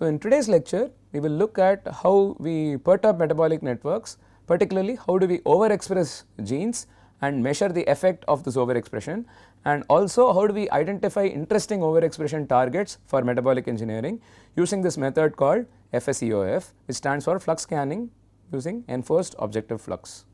So, in today's lecture we will look at how we perturb metabolic networks, particularly how do we overexpress genes and measure the effect of this overexpression, and also how do we identify interesting overexpression targets for metabolic engineering using this method called FSEOF, which stands for flux scanning using enforced objective flux.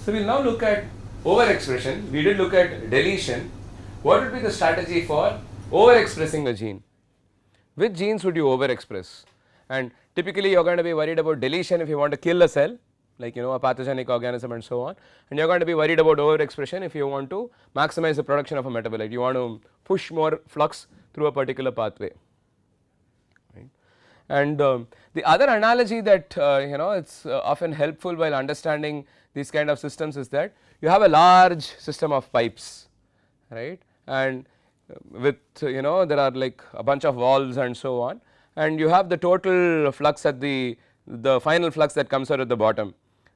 So, we will now look at overexpression. We did look at deletion. What would be the strategy for overexpressing a gene? Which genes would you overexpress? And typically you are going to be worried about deletion if you want to kill a cell, like a pathogenic organism and so on, and you are going to be worried about overexpression if you want to maximize the production of a metabolite, you want to push more flux through a particular pathway. Right. And the other analogy that it is often helpful while understanding these kind of systems is that you have a large system of pipes, right, and with there are like a bunch of valves and so on, and you have the total flux at the final flux that comes out at the bottom,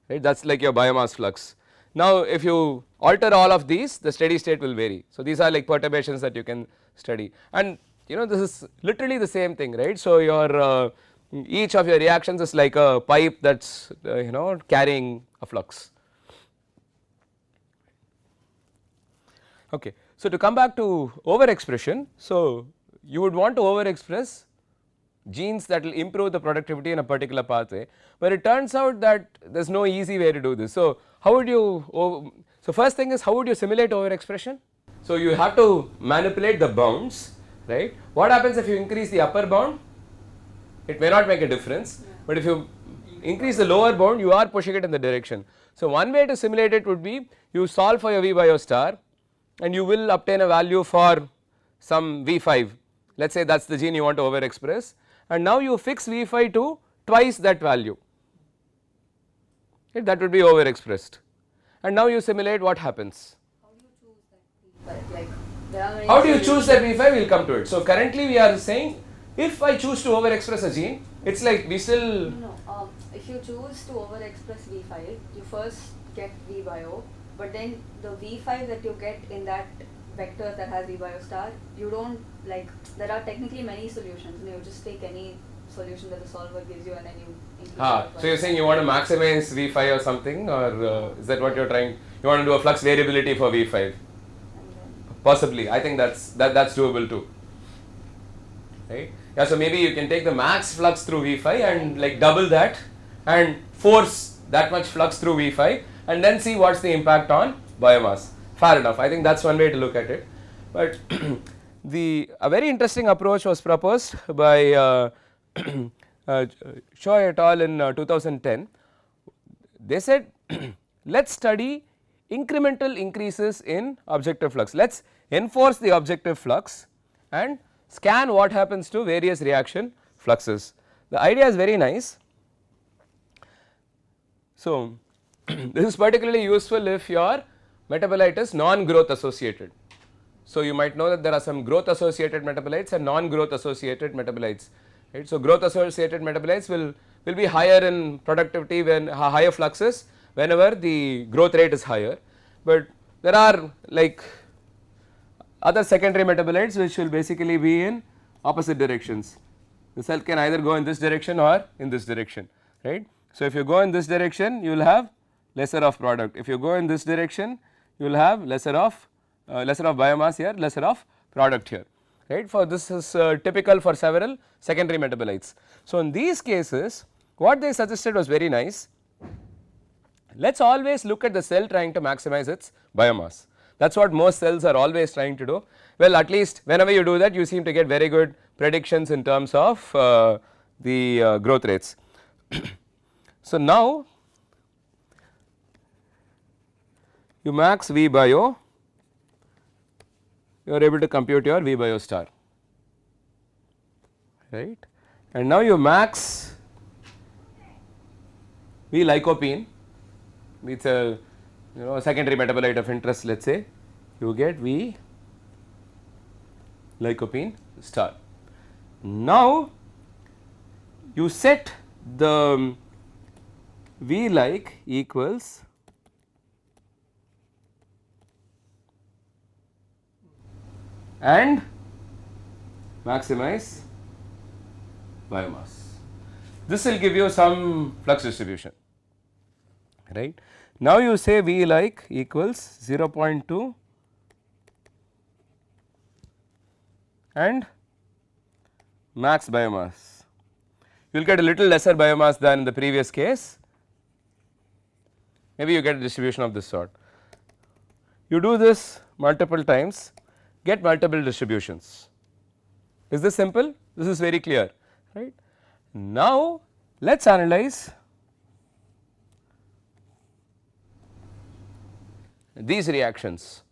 right, that is like your biomass flux. Now if you alter all of these, the steady state will vary. So these are like perturbations that you can study, and this is literally the same thing, right. So your each of your reactions is like a pipe that is carrying a flux. Okay. So to come back to overexpression, so you would want to overexpress genes that will improve the productivity in a particular pathway, but it turns out that there is no easy way to do this. So how would you, so first thing is how would you simulate overexpression? So you have to manipulate the bounds, right. What happens if you increase the upper bound? It may not make a difference, but if you increase the lower bound, you are pushing it in the direction. So one way to simulate it would be you solve for your V bio star and you will obtain a value for some V5, let us say that is the gene you want to overexpress, and now you fix V5 to twice that value, okay, that would be overexpressed, and now you simulate what happens. How do you choose that V5? We will come to it. So currently we are saying if I choose to overexpress a gene, it is like we still. No, if you choose to overexpress V5, you first get V bio, but then the V5 that you get in that vector that has V bio star, you don't like, there are technically many solutions, you just take any solution that the solver gives you and then you increase. So you are saying you want to maximize V5 or something, or is that what you are trying, you want to do a flux variability for V5? Possibly, I think that's doable too, right. Yeah, so maybe you can take the max flux through V5 and like double that and force that much flux through V5 and then see what is the impact on biomass. Fair enough, I think that is one way to look at it, but a very interesting approach was proposed by Choi et al. In 2010. They said let us study incremental increases in objective flux, let us enforce the objective flux and scan what happens to various reaction fluxes. The idea is very nice. So this is particularly useful if your metabolite is non-growth associated. So you might know that there are some growth associated metabolites and non-growth associated metabolites, right. So growth associated metabolites will be higher in productivity when higher fluxes whenever the growth rate is higher, but there are like other secondary metabolites which will basically be in opposite directions. The cell can either go in this direction or in this direction, right. So if you go in this direction you will have lesser of product, if you go in this direction you will have lesser of biomass here, lesser of product here, right. For this is typical for several secondary metabolites. So in these cases what they suggested was very nice. Let us always look at the cell trying to maximize its biomass, that is what most cells are always trying to do. Well, at least whenever you do that you seem to get very good predictions in terms of the growth rates. So now you max V bio, you are able to compute your V bio star, right, and now you max V lycopene, it is a secondary metabolite of interest, let us say you get V lycopene star. Now you set the V like equals and maximize biomass. This will give you some flux distribution, right. Now you say V like equals 0.2 and max biomass. You will get a little lesser biomass than in the previous case, maybe you get a distribution of this sort. You do this multiple times, get multiple distributions. Is this simple? This is very clear, right. Now let us analyze these reactions,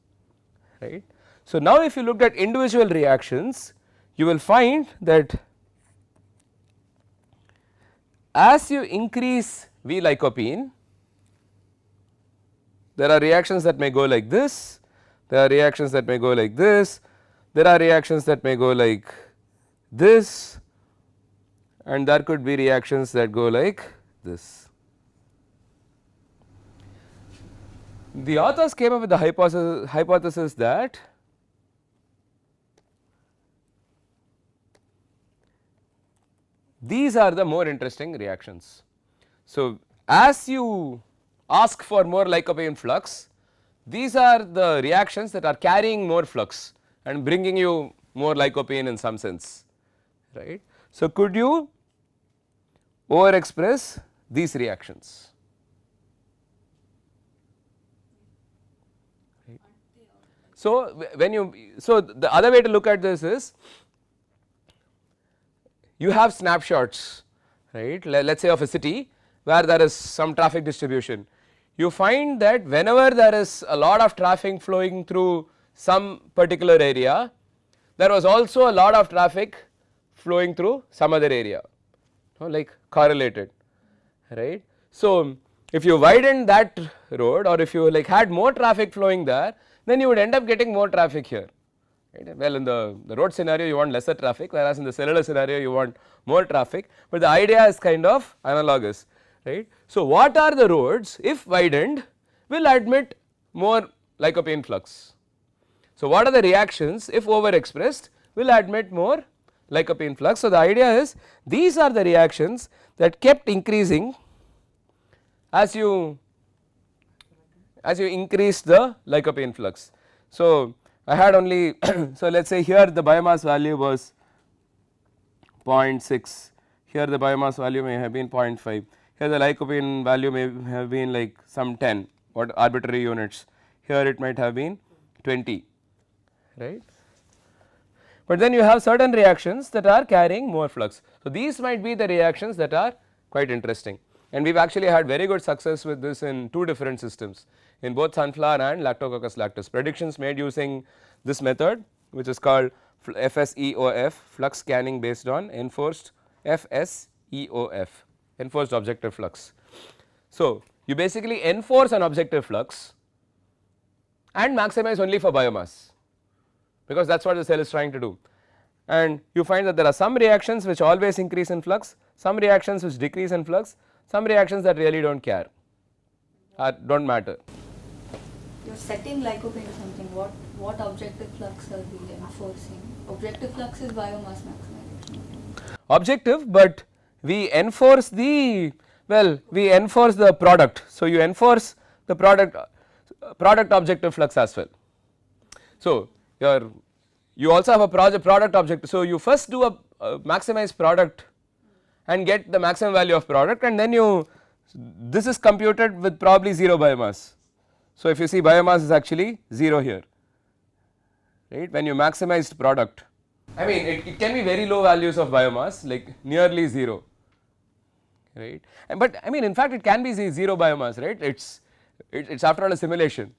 right. So now if you look at individual reactions, you will find that as you increase V lycopene, there are reactions that may go like this, there are reactions that may go like this, there are reactions that may go like this, and there could be reactions that go like this. The authors came up with the hypothesis that these are the more interesting reactions. So, as you ask for more lycopene flux, these are the reactions that are carrying more flux and bringing you more lycopene in some sense, right. So, could you overexpress these reactions? Right. So, when you the other way to look at this is you have snapshots, right. Let us say of a city where there is some traffic distribution. You find that whenever there is a lot of traffic flowing through some particular area, there was also a lot of traffic flowing through some other area, like correlated, right. So, if you widen that road or if you like had more traffic flowing there, then you would end up getting more traffic here. Right. Well, in the road scenario you want lesser traffic, whereas in the cellular scenario you want more traffic, but the idea is kind of analogous, right. So, what are the roads if widened will admit more lycopene flux? So, what are the reactions if overexpressed will admit more lycopene flux? So, the idea is these are the reactions that kept increasing as you increase the lycopene flux. So, I had only so let us say here the biomass value was 0.6, here the biomass value may have been 0.5, here the lycopene value may have been like some 10 what arbitrary units, here it might have been 20, right. But then you have certain reactions that are carrying more flux. So, these might be the reactions that are quite interesting, and we have actually had very good success with this in two different systems, in both sunflower and Lactococcus lactis. Predictions made using this method which is called FSEOF, flux scanning based on enforced FSEOF, enforced objective flux. So, you basically enforce an objective flux and maximize only for biomass, because that is what the cell is trying to do, and you find that there are some reactions which always increase in flux, some reactions which decrease in flux, some reactions that really do not care or do not matter. You are setting lycopene to something, what objective flux are we enforcing? Objective flux is biomass maximization. Objective, but we enforce the product. So, you enforce the product objective flux as well. So, you also have a product objective. So, you first do a maximize product and get the maximum value of product, and then this is computed with probably 0 biomass. So, if you see biomass is actually 0 here, right, when you maximized product. I mean it can be very low values of biomass like nearly 0, right, but I mean in fact it can be 0 biomass, right, it is after all a simulation.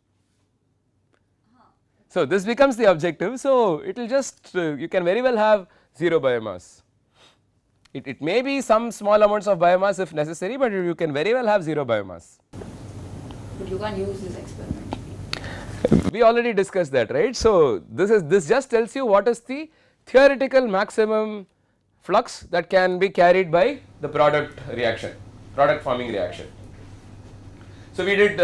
So, this becomes the objective. So, it will just you can very well have 0 biomass. It may be some small amounts of biomass if necessary, but you can very well have 0 biomass. But you can't use this experiment. We already discussed that, right. So, this just tells you what is the theoretical maximum flux that can be carried by the product reaction, product forming reaction. So, we did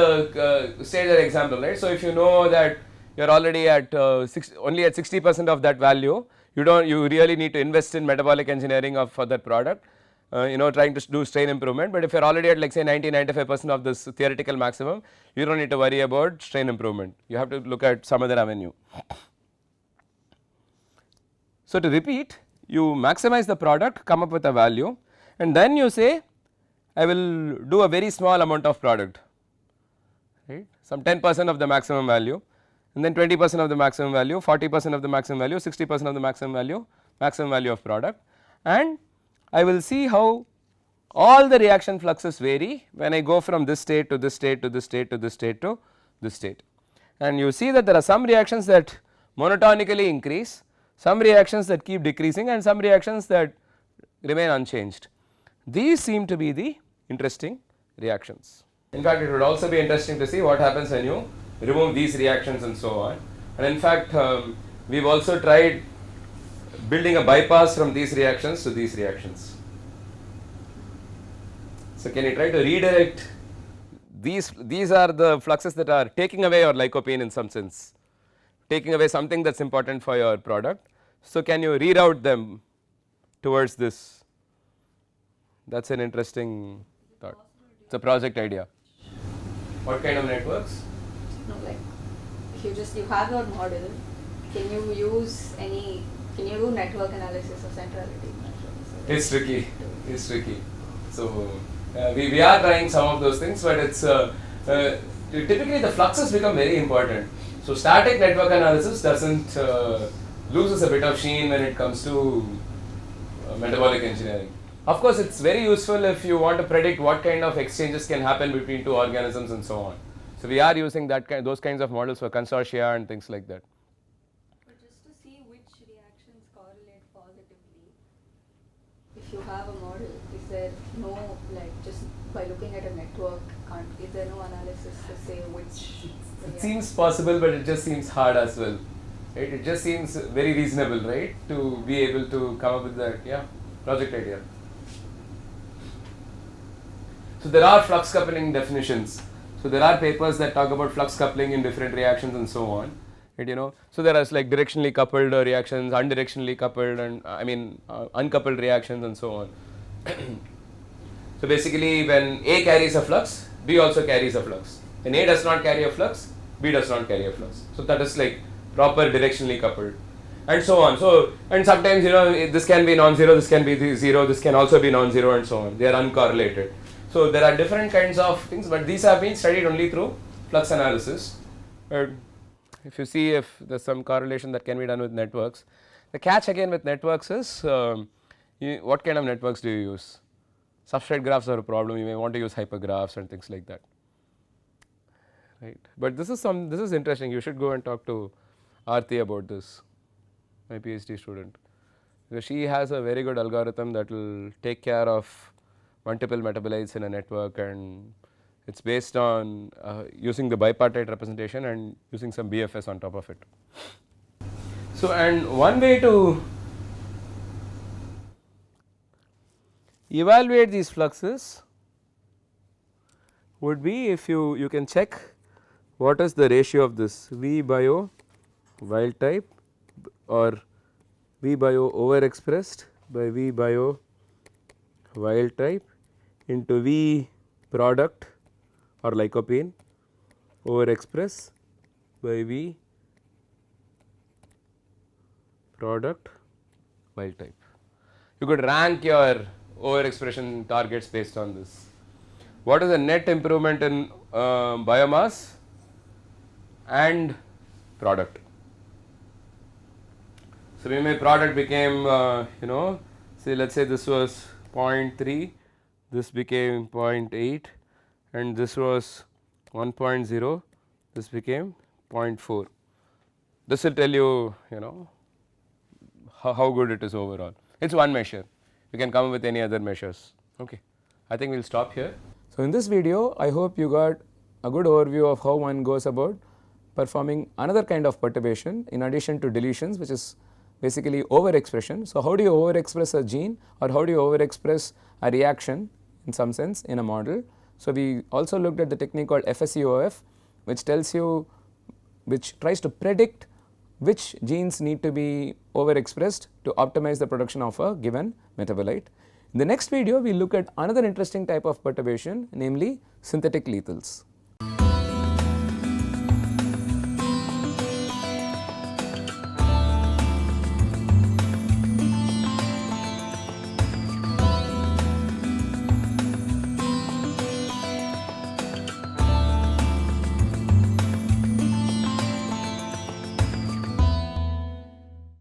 stage that example, right. So, if you know that you are already at only at 60% of that value, you really need to invest in metabolic engineering of for that product, trying to do strain improvement. But if you are already at like say 90-95% of this theoretical maximum, you do not need to worry about strain improvement, you have to look at some other avenue. So, to repeat, you maximize the product, come up with a value, and then you say I will do a very small amount of product, right, some 10% of the maximum value, and then 20% of the maximum value, 40% of the maximum value, 60% of the maximum value of product, and I will see how all the reaction fluxes vary when I go from this state to this state to this state to this state to this state. And you see that there are some reactions that monotonically increase, some reactions that keep decreasing, and some reactions that remain unchanged. These seem to be the interesting reactions. In fact, it would also be interesting to see what happens when you remove these reactions and so on. And in fact, we have also tried building a bypass from these reactions to these reactions. So, can you try to redirect these are the fluxes that are taking away your lycopene in some sense, taking away something that is important for your product. So, can you reroute them towards this? That is an interesting thought. It is a project idea. What kind of networks? No, like if you have your model, can you do network analysis of centrality? It's tricky. It's tricky. So we are trying some of those things, but it's typically the fluxes become very important. So static network analysis doesn't loses a bit of sheen when it comes to metabolic engineering. Of course, it's very useful if you want to predict what kind of exchanges can happen between two organisms and so on. So we are using those kinds of models for consortia and things like that. But just to see which reactions correlate positively, if you have a model, is there no, like, just by looking at a network, is there no analysis to say which? It seems possible, but it just seems hard as well. Right? It just seems very reasonable, right, to be able to come up with that, yeah, project idea. So there are flux coupling definitions. So there are papers that talk about flux coupling in different reactions and so on. Right, so there are like directionally coupled reactions, unidirectionally coupled, and uncoupled reactions and so on. So basically, when A carries a flux, B also carries a flux. When A does not carry a flux, B does not carry a flux. So that is like proper directionally coupled, and so on. So and sometimes this can be non-zero, this can be zero, this can also be non-zero, and so on. They are uncorrelated. So there are different kinds of things, but these have been studied only through flux analysis. If you see if there is some correlation that can be done with networks, the catch again with networks is what kind of networks do you use? Substrate graphs are a problem. You may want to use hypergraphs and things like that. Right, but this is interesting. You should go and talk to Aarti about this, my PhD student, because she has a very good algorithm that will take care of multiple metabolites in a network, and it is based on using the bipartite representation and using some BFS on top of it. So, and one way to evaluate these fluxes would be if you can check what is the ratio of this V bio wild type or V bio overexpressed by V bio wild type into V product or lycopene overexpress by V product wild type. You could rank your overexpression targets based on this. What is the net improvement in biomass and product? So, when my product became say let us say this was 0.3, this became 0.8, and this was 1.0, this became 0.4. This will tell you how good it is overall. It is one measure. You can come up with any other measures. Okay, I think we will stop here. So, in this video I hope you got a good overview of how one goes about performing another kind of perturbation in addition to deletions, which is basically overexpression. So, how do you overexpress a gene, or how do you overexpress a reaction in some sense in a model? So, we also looked at the technique called FSEOF, which tells you, which tries to predict which genes need to be overexpressed to optimize the production of a given metabolite. In the next video, we look at another interesting type of perturbation, namely synthetic lethals.